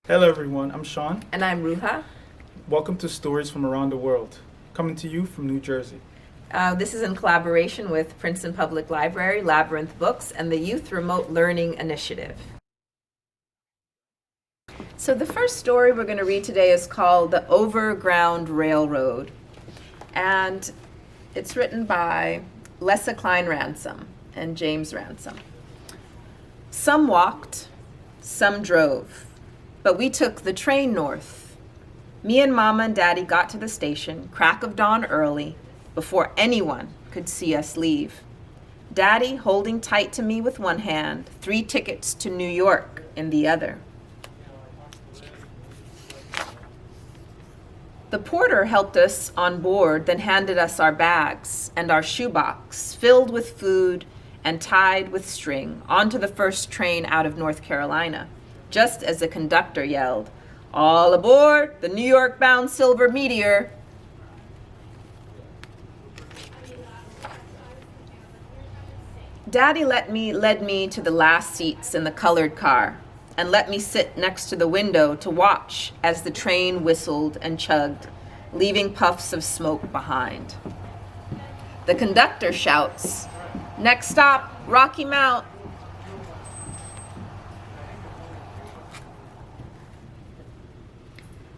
Hello, everyone. I'm Sean. And I'm Ruha. Welcome to Stories from Around the World, coming to you from New Jersey. This is in collaboration with Princeton Public Library, Labyrinth Books, and the Youth Remote Learning Initiative. So the first story we're going to read today is called The Overground Railroad. And it's written by Lessa Klein Ransom and James Ransom. Some walked, some drove, but we took the train north. Me and Mama and Daddy got to the station, crack of dawn early, before anyone could see us leave. Daddy holding tight to me with one hand, 3 tickets to New York in the other. The porter helped us on board, then handed us our bags and our shoebox, filled with food and tied with string, onto the first train out of North Carolina, just as the conductor yelled, "All aboard the New York-bound Silver Meteor." Daddy led me to the last seats in the colored car and let me sit next to the window to watch as the train whistled and chugged, leaving puffs of smoke behind. The conductor shouts, "Next stop, Rocky Mount."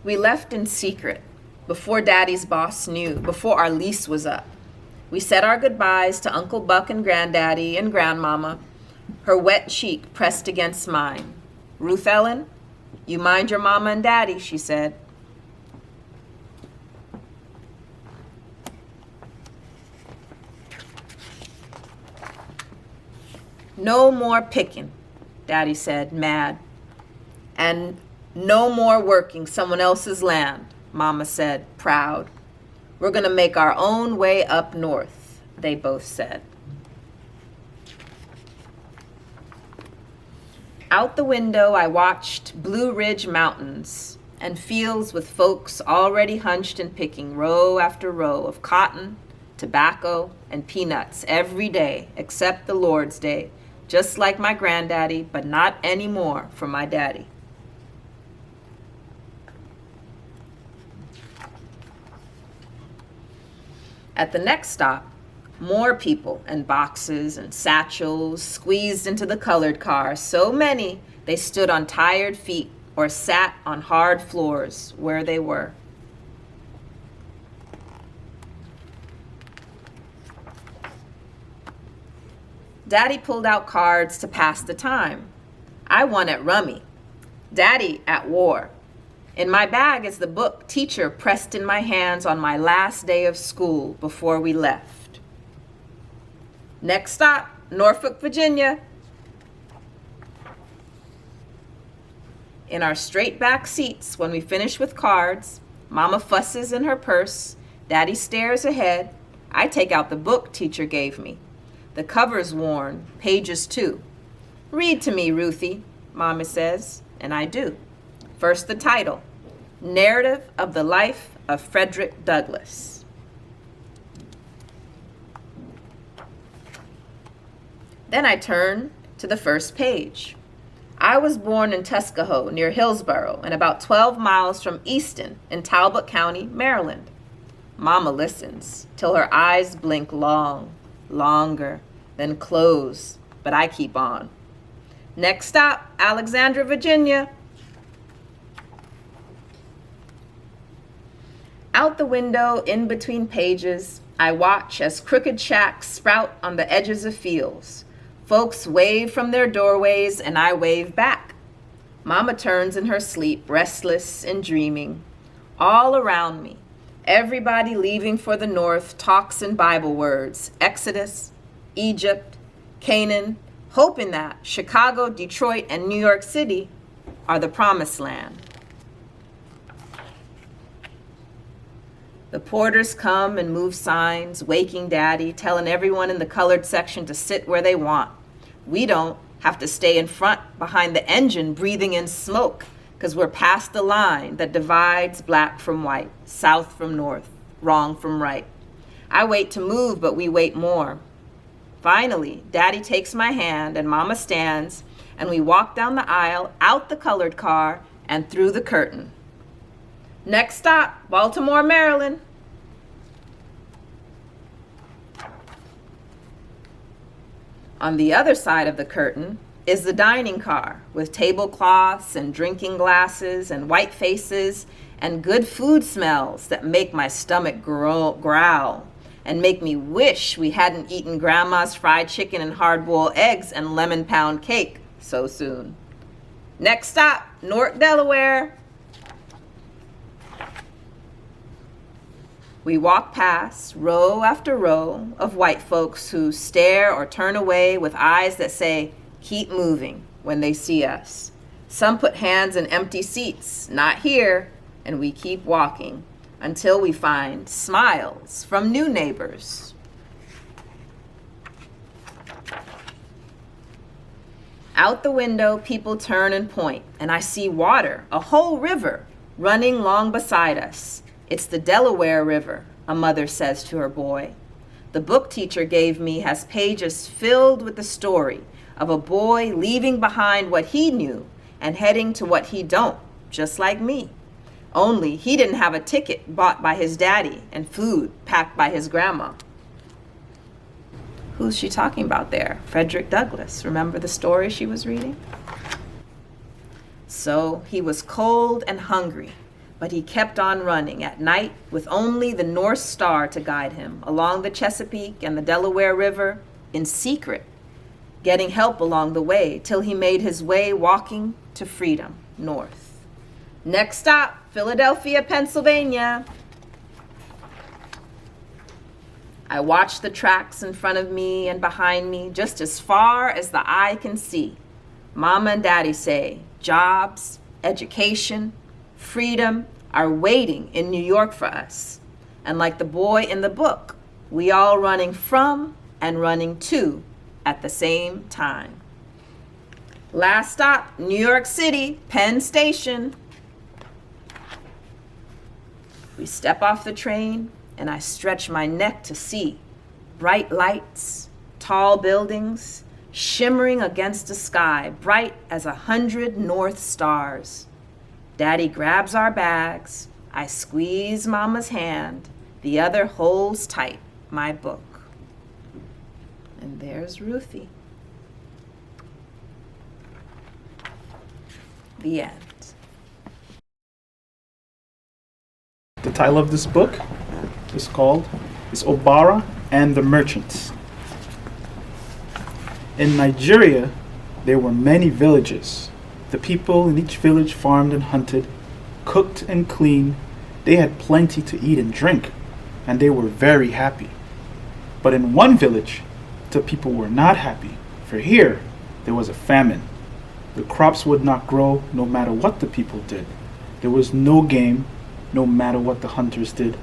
We left in secret, before Daddy's boss knew, before our lease was up. We said our goodbyes to Uncle Buck and Granddaddy and Grandmama, her wet cheek pressed against mine. "Ruth Ellen, you mind your mama and daddy," she said. "No more picking," Daddy said, mad. "And no more working someone else's land," Mama said, proud. "We're gonna make our own way up north," they both said. Out the window, I watched Blue Ridge Mountains and fields with folks already hunched and picking row after row of cotton, tobacco, and peanuts every day except the Lord's Day, just like my granddaddy, but not anymore for my daddy. At the next stop, more people and boxes and satchels squeezed into the colored car, so many they stood on tired feet or sat on hard floors where they were. Daddy pulled out cards to pass the time. I won at rummy, Daddy at war. In my bag is the book teacher pressed in my hands on my last day of school before we left. Next stop, Norfolk, Virginia. In our straight back seats, when we finish with cards, Mama fusses in her purse, Daddy stares ahead. I take out the book teacher gave me. The cover's worn, pages too. "Read to me, Ruthie," Mama says, and I do. First the title, Narrative of the Life of Frederick Douglass. Then I turn to the first page. I was born in Tuskahoe near Hillsborough and about 12 miles from Easton in Talbot County, Maryland. Mama listens till her eyes blink long, longer, then close, but I keep on. Next stop, Alexandria, Virginia. Out the window, in between pages, I watch as crooked shacks sprout on the edges of fields. Folks wave from their doorways and I wave back. Mama turns in her sleep, restless and dreaming. All around me, everybody leaving for the north talks in Bible words, Exodus, Egypt, Canaan, hoping that Chicago, Detroit, and New York City are the promised land. The porters come and move signs, waking Daddy, telling everyone in the colored section to sit where they want. We don't have to stay in front behind the engine breathing in smoke because we're past the line that divides black from white, south from north, wrong from right. I wait to move, but we wait more. Finally, Daddy takes my hand and Mama stands, and we walk down the aisle, out the colored car, and through the curtain. Next stop, Baltimore, Maryland. On the other side of the curtain is the dining car with tablecloths and drinking glasses and white faces and good food smells that make my stomach growl and make me wish we hadn't eaten Grandma's fried chicken and hard-boiled eggs and lemon pound cake so soon. Next stop, Newark, Delaware. We walk past row after row of white folks who stare or turn away with eyes that say, "Keep moving," when they see us. Some put hands in empty seats, "Not here," and we keep walking until we find smiles from new neighbors. Out the window, people turn and point, and I see water, a whole river, running long beside us. It's the Delaware River, a mother says to her boy. The book teacher gave me has pages filled with the story of a boy leaving behind what he knew and heading to what he don't, just like me. Only he didn't have a ticket bought by his daddy and food packed by his grandma. Who's she talking about there? Frederick Douglass. Remember the story she was reading? So he was cold and hungry, but he kept on running at night with only the North Star to guide him along the Chesapeake and the Delaware River in secret, getting help along the way till he made his way walking to freedom north. Next stop, Philadelphia, Pennsylvania. I watch the tracks in front of me and behind me just as far as the eye can see. Mama and Daddy say jobs, education, freedom are waiting in New York for us. And like the boy in the book, we all running from and running to at the same time. Last stop, New York City, Penn Station. We step off the train and I stretch my neck to see bright lights, tall buildings, shimmering against a sky bright as 100 North Stars. Daddy grabs our bags. I squeeze Mama's hand. The other holds tight my book. And there's Ruthie. The end. The title of this book is Obara and the Merchants. In Nigeria, there were many villages. The people in each village farmed and hunted, cooked and cleaned. They had plenty to eat and drink, and they were very happy. But in one village, the people were not happy, for here there was a famine. The crops would not grow no matter what the people did. There was no game, no matter what the hunters did.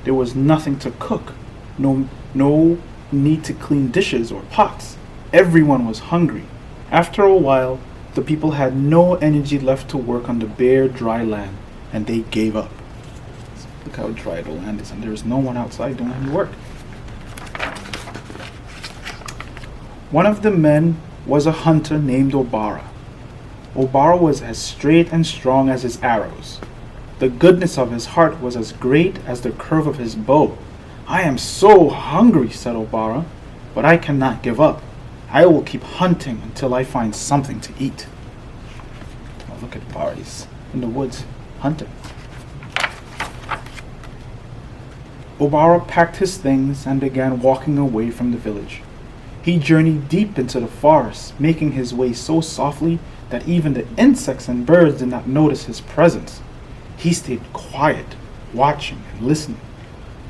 There was nothing to cook, no need to clean dishes or pots. Everyone was hungry. After a while, the people had no energy left to work on the bare, dry land, and they gave up. Look how dry the land is, and there is no one outside doing any work. One of the men was a hunter named Obara. Obara was as straight and strong as his arrows. The goodness of his heart was as great as the curve of his bow. "I am so hungry," said Obara, "but I cannot give up. I will keep hunting until I find something to eat." Oh, look at Obara, he's in the woods hunting. Obara packed his things and began walking away from the village. He journeyed deep into the forest, making his way so softly that even the insects and birds did not notice his presence. He stayed quiet, watching and listening.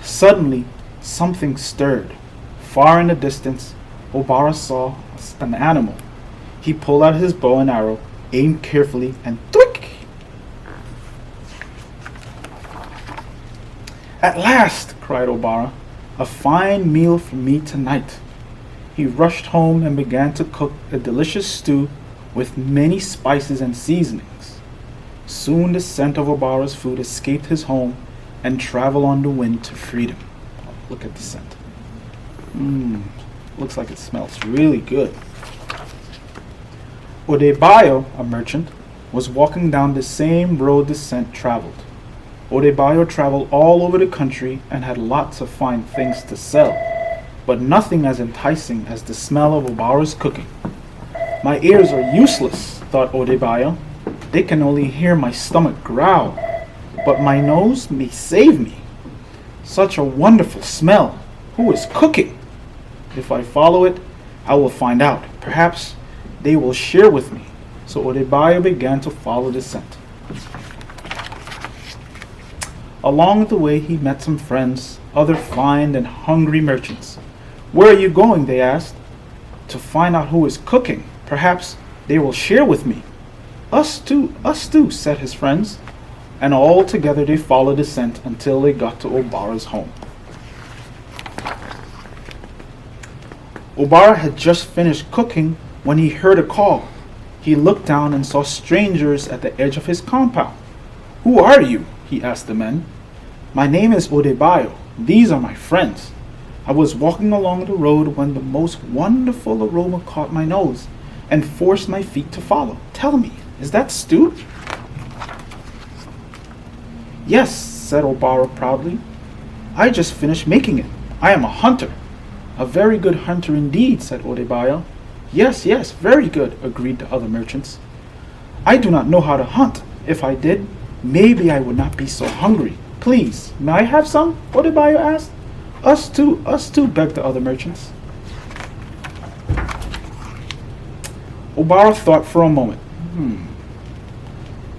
Suddenly, something stirred. Far in the distance, Obara saw an animal. He pulled out his bow and arrow, aimed carefully, and thwick! "At last," cried Obara, "a fine meal for me tonight." He rushed home and began to cook a delicious stew with many spices and seasonings. Soon the scent of Obara's food escaped his home and traveled on the wind to freedom. Oh, look at the scent. Looks like it smells really good. Odebayo, a merchant, was walking down the same road the scent traveled. Odebayo traveled all over the country and had lots of fine things to sell, but nothing as enticing as the smell of Obara's cooking. My ears are useless, thought Odebayo. They can only hear my stomach growl, but my nose may save me. Such a wonderful smell. Who is cooking? If I follow it, I will find out. Perhaps they will share with me. So Odebayo began to follow the scent. Along the way, he met some friends, other fine and hungry merchants. Where are you going? They asked. To find out who is cooking. Perhaps they will share with me. Us too, said his friends. And all together they followed the scent until they got to Obara's home. Obara had just finished cooking when he heard a call. He looked down and saw strangers at the edge of his compound. Who are you? He asked the men. My name is Odebayo. These are my friends. I was walking along the road when the most wonderful aroma caught my nose and forced my feet to follow. Tell me, is that stew? Yes, said Obara proudly. I just finished making it. I am a hunter. A very good hunter indeed, said Odebayo. Yes, very good, agreed the other merchants. I do not know how to hunt. If I did, maybe I would not be so hungry. Please, may I have some? Odebayo asked. Us too, begged the other merchants. Obara thought for a moment.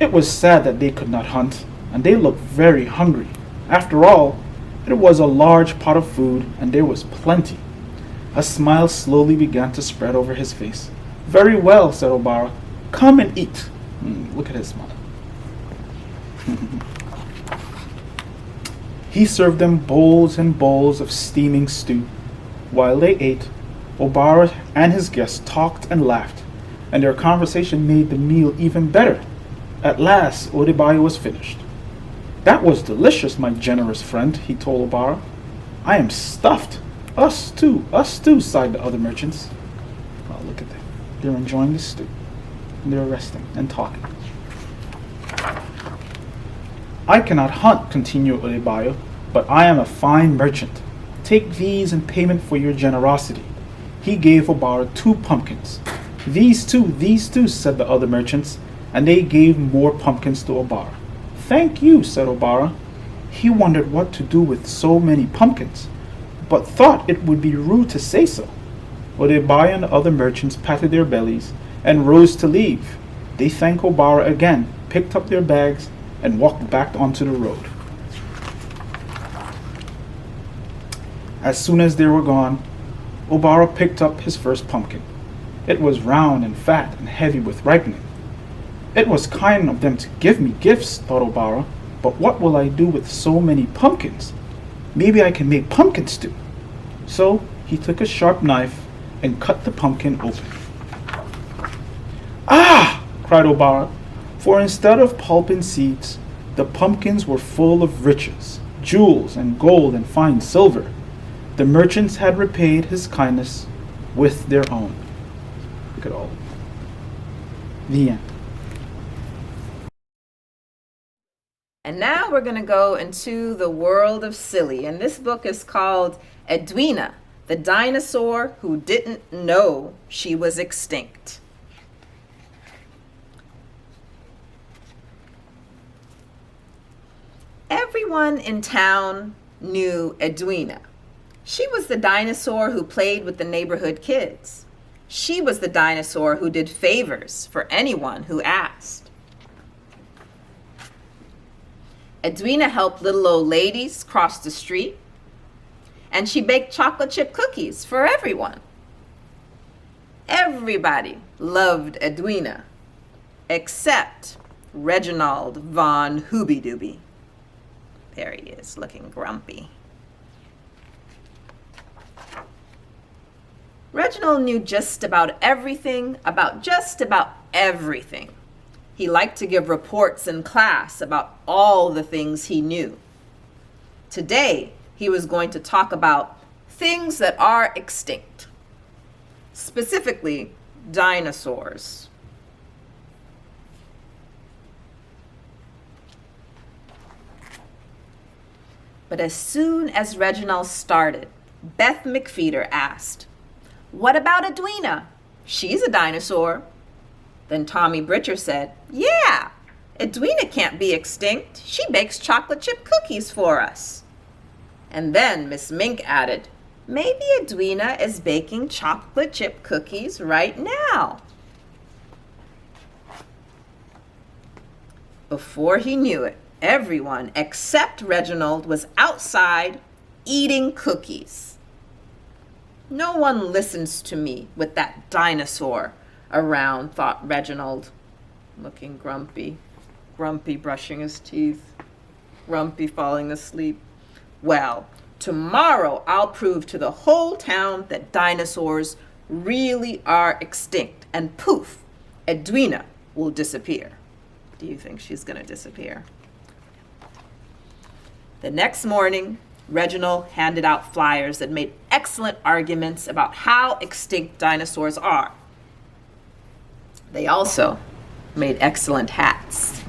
It was sad that they could not hunt, and they looked very hungry. After all, it was a large pot of food, and there was plenty. A smile slowly began to spread over his face. Very well, said Obara. Come and eat. Look at his smile. He served them bowls and bowls of steaming stew. While they ate, Obara and his guests talked and laughed, and their conversation made the meal even better. At last, Odebayo was finished. That was delicious, my generous friend, he told Obara. I am stuffed. Us too, sighed the other merchants. Well, look at them. They're enjoying the stew. And they're resting and talking. I cannot hunt, continued Odebayo, but I am a fine merchant. Take these in payment for your generosity. He gave Obara 2 pumpkins. These two, said the other merchants, and they gave more pumpkins to Obara. Thank you, said Obara. He wondered what to do with so many pumpkins, but thought it would be rude to say so. Odebayo and the other merchants patted their bellies and rose to leave. They thanked Obara again, picked up their bags, and walked back onto the road. As soon as they were gone, Obara picked up his first pumpkin. It was round and fat and heavy with ripening. It was kind of them to give me gifts, thought Obara, but what will I do with so many pumpkins? Maybe I can make pumpkin stew. So he took a sharp knife and cut the pumpkin open. Ah! cried Obara, for instead of pulp and seeds, the pumpkins were full of riches, jewels and gold and fine silver. The merchants had repaid his kindness with their own. Look at all. The end. And now we're going to go into the world of silly. And this book is called Edwina, the dinosaur who didn't know she was extinct. Everyone in town knew Edwina. She was the dinosaur who played with the neighborhood kids. She was the dinosaur who did favors for anyone who asked. Edwina helped little old ladies cross the street, and she baked chocolate chip cookies for everyone. Everybody loved Edwina, except Reginald von Hooby-Dooby. There he is, looking grumpy. Reginald knew just about everything about just about everything. He liked to give reports in class about all the things he knew. Today, he was going to talk about things that are extinct, specifically dinosaurs. But as soon as Reginald started, Beth McFeeder asked, "What about Edwina? She's a dinosaur." Then Tommy Britcher said, "Yeah, Edwina can't be extinct. She bakes chocolate chip cookies for us." And then Miss Mink added, "Maybe Edwina is baking chocolate chip cookies right now." Before he knew it, everyone except Reginald was outside eating cookies. "No one listens to me with that dinosaur around," thought Reginald, looking grumpy. Grumpy brushing his teeth. Grumpy falling asleep. "Well, tomorrow I'll prove to the whole town that dinosaurs really are extinct, and poof, Edwina will disappear." Do you think she's going to disappear? The next morning, Reginald handed out flyers that made excellent arguments about how extinct dinosaurs are. They also made excellent hats.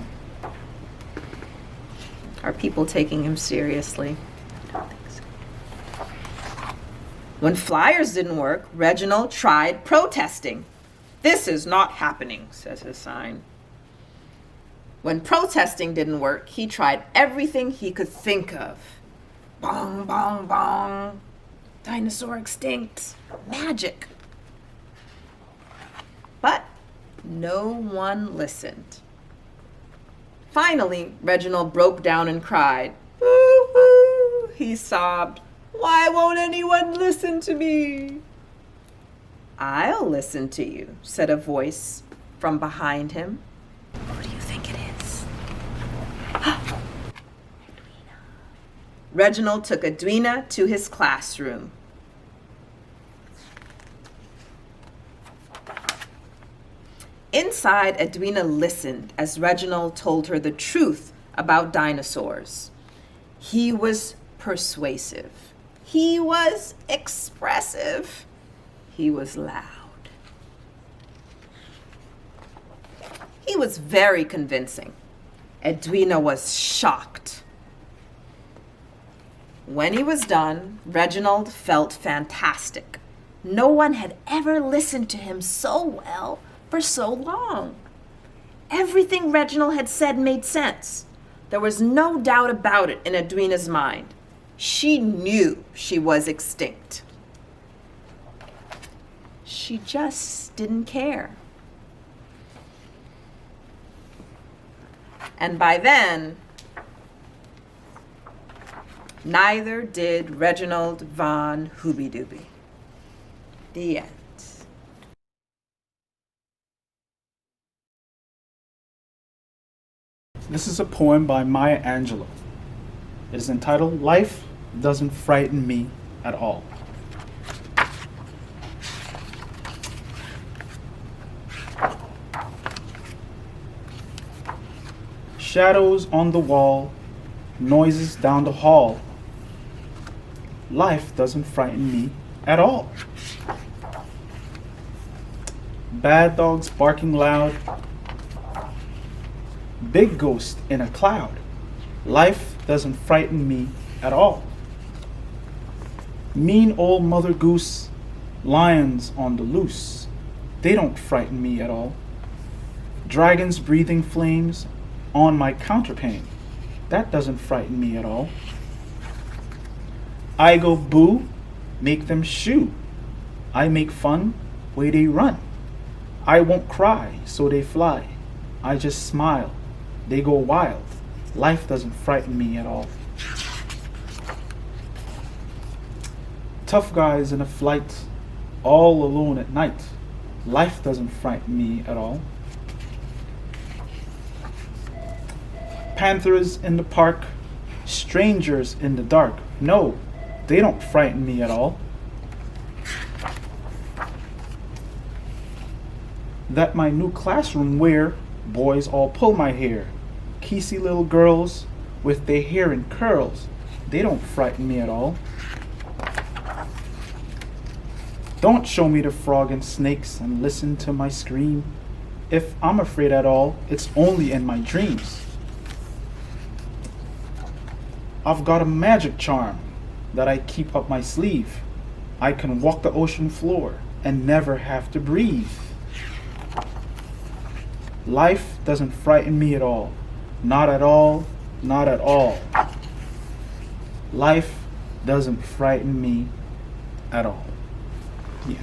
Are people taking him seriously? I don't think so. When flyers didn't work, Reginald tried protesting. "This is not happening," says his sign. When protesting didn't work, he tried everything he could think of. Bong, bong, bong. Dinosaur extinct. Magic. But no one listened. Finally, Reginald broke down and cried. "Woo-hoo," he sobbed. "Why won't anyone listen to me?" "I'll listen to you," said a voice from behind him. Who do you think it is? Reginald took Edwina to his classroom. Inside, Edwina listened as Reginald told her the truth about dinosaurs. He was persuasive. He was expressive. He was loud. He was very convincing. Edwina was shocked. When he was done, Reginald felt fantastic. No one had ever listened to him so well for so long. Everything Reginald had said made sense. There was no doubt about it in Edwina's mind. She knew she was extinct. She just didn't care. And by then, neither did Reginald von Hooby-Dooby. The end. This is a poem by Maya Angelou. It is entitled "Life Doesn't Frighten Me at All." Shadows on the wall, noises down the hall. Life doesn't frighten me at all. Bad dogs barking loud. Big ghost in a cloud. Life doesn't frighten me at all. Mean old Mother Goose, lions on the loose. They don't frighten me at all. Dragons breathing flames on my counterpane. That doesn't frighten me at all. I go boo, make them shoo. I make fun, way they run. I won't cry, so they fly. I just smile, they go wild. Life doesn't frighten me at all. Tough guys in a flight, all alone at night. Life doesn't frighten me at all. Panthers in the park, strangers in the dark. No, they don't frighten me at all. That my new classroom where boys all pull my hair. Kissy little girls with their hair in curls. They don't frighten me at all. Don't show me the frog and snakes and listen to my scream. If I'm afraid at all, it's only in my dreams. I've got a magic charm that I keep up my sleeve. I can walk the ocean floor and never have to breathe. Life doesn't frighten me at all. Not at all, not at all. Life doesn't frighten me at all. Yeah.